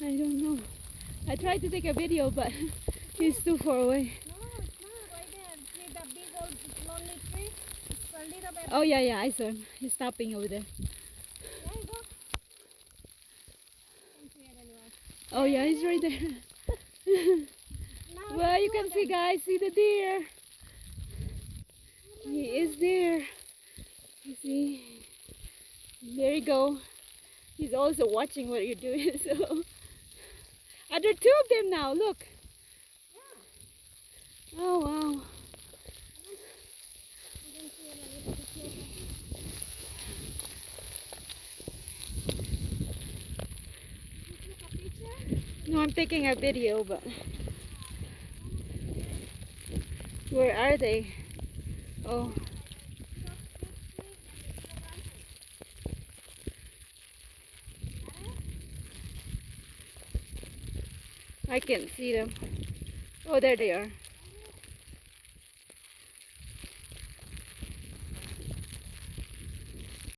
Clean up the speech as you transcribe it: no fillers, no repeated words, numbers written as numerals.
I don't know. I tried to take a video, but he's too far away. No, it's not right there. See the big old lonely tree? It's a little bit. Oh yeah, yeah, I saw him. He's stopping over there. There you go. Can't see it anymore. Oh yeah, he's right there. Now Well, it's you can two see, of them. guys, see the deer. He is there. You see? There you go. He's also watching what you're doing. So, are there two of them now? Look. Oh wow. You can see it a little bit closer. You took a picture? No, I'm taking a video, but where are they? Oh, I can't see them. Oh, there they are.